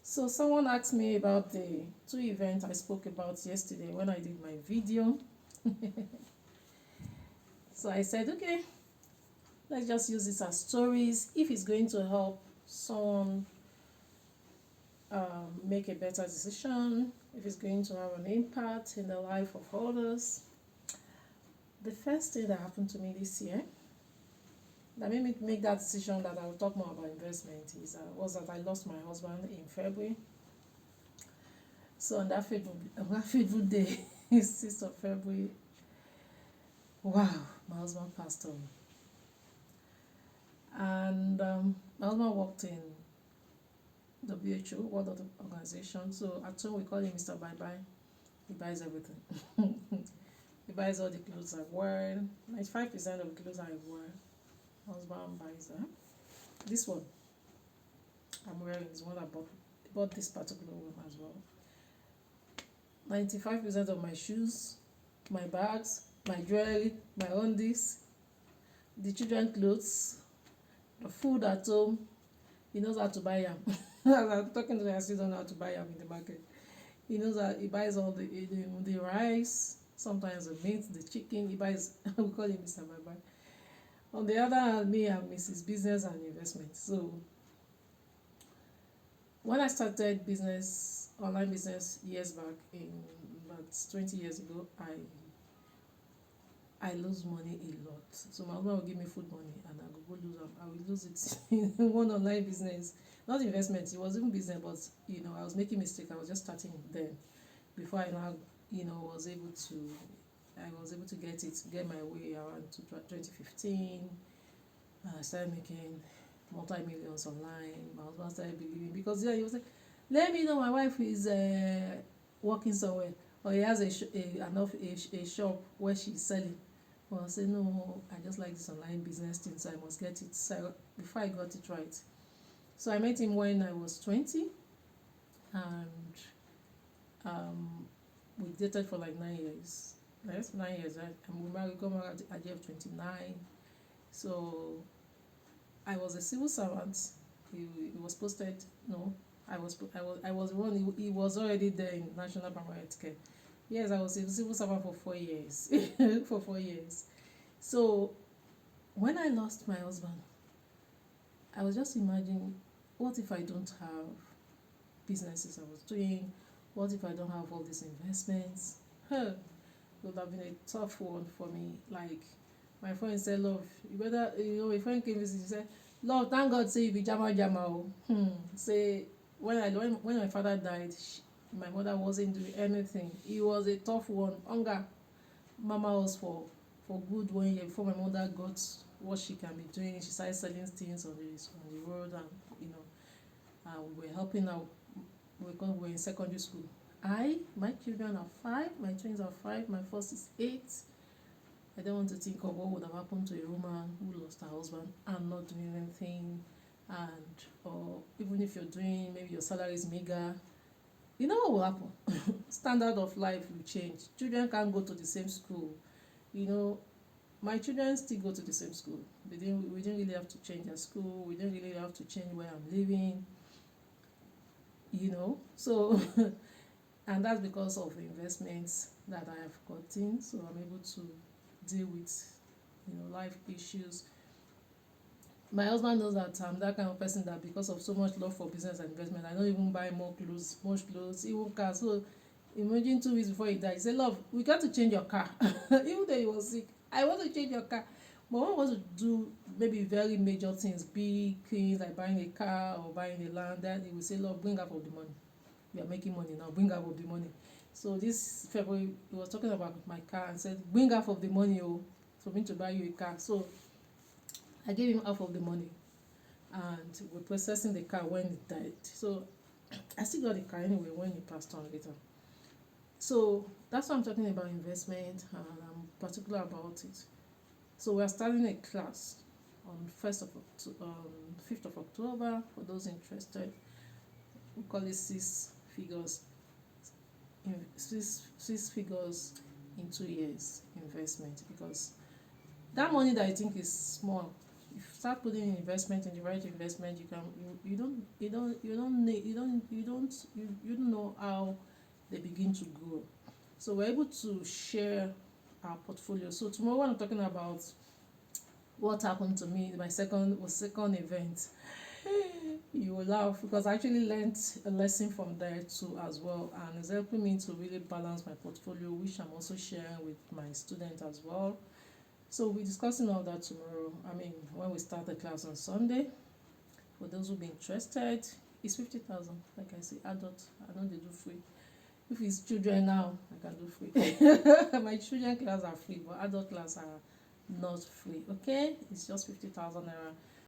So someone asked me about the two events I spoke about yesterday when I did my video. So I said, okay, let's just use this as stories. If it's going to help someone make a better decision, if it's going to have an impact in the life of others. The first thing that happened to me this year that made me make that decision that I will talk more about investment was that I lost my husband in February. So on that fateful day, 6th of February, wow, my husband passed on. And my husband worked in WHO, World Health Organization. So at home we call him Mr. Bye Bye. He buys everything. He buys all the clothes I wear. 95% of the clothes I wear, my husband buys them. This one I'm wearing is one I bought this particular one as well. 95% of my shoes, my bags, my jewelry, my undies, the children clothes, the food at home, he knows how to buy them. As I'm talking to him, I still don't know how to buy them in the market. He knows that he buys all the rice, sometimes the meat, the chicken. He buys, we call him Mr. Bye Bye. On the other hand, me, I'm Mrs. Business and Investment. So when I started online business years back, in about 20 years ago, I lose money a lot. So my husband will give me food money and I go lose them. I will lose it in one online business. Not investment, it was even business, but I was making mistake. I was just starting then. Before I now, was able to get my way around to 2015. I started making multi-millions online. My husband started believing, because he was like, let me know my wife is working somewhere, or he has a shop where she's selling. Well, I said, no, I just like this online business thing, so I must get it. So before I got it right. So I met him when I was 20, and we dated for like 9 years. Yes, 9 years, right? And we got married at the age of 29. So I was a civil servant. He was posted, no, I was one, he was already there in National Primary Health Care. Yes, I was a civil servant for 4 years. For 4 years. So when I lost my husband, I was just imagining, what if I don't have businesses I was doing? What if I don't have all these investments? It would have been a tough one for me. Like, my friend said, love, you better, a friend came visit, she said, love, thank God say you be jama jama. Say, when my father died, my mother wasn't doing anything. It was a tough one. Hunger. Mama was for good 1 year before my mother got what she can be doing. She started selling things on the road, and we were helping out. We were in secondary school. My children are 5, my twins are 5, my first is 8. I don't want to think of what would have happened to a woman who lost her husband and not doing anything, or even if you're doing, maybe your salary is meager. You know what will happen? Standard of life will change. Children can't go to the same school. My children still go to the same school. We didn't really have to change their school. We didn't really have to change where I'm living. So and that's because of the investments that I have gotten. So I'm able to deal with life issues. My husband knows that I'm that kind of person that, because of so much love for business and investment, I don't even buy much clothes, even cars. So imagine 2 weeks before he died, he said, love, we got to change your car. Even though he was sick, I want to change your car. But when I want to do maybe very major things, big things like buying a car or buying a land, then he will say, love, bring half of the money. We are making money now, bring half of the money. So this February, he was talking about my car and said, bring half of the money for me to buy you a car. So I gave him half of the money, and we're processing the car when he died. So I still got the car anyway when he passed on later. So that's why I'm talking about investment, and I'm particular about it. So we're starting a class on 5th of October for those interested. We call it 6 figures in 2 years investment, because that money that I think is small, if start putting in investment in the right investment, you don't know how they begin to grow. So we're able to share our portfolio. So tomorrow when I'm talking about what happened to me, my second event, you will laugh because I actually learned a lesson from there too as well, and it's helping me to really balance my portfolio, which I'm also sharing with my students as well. So we're discussing all that tomorrow. I mean, when we start the class on Sunday. For those who be interested, it's 50,000. Like I say, adult. I don't they do free. If it's children now, I can do free. My children class are free, but adult class are not free. Okay, it's just 50,000 naira.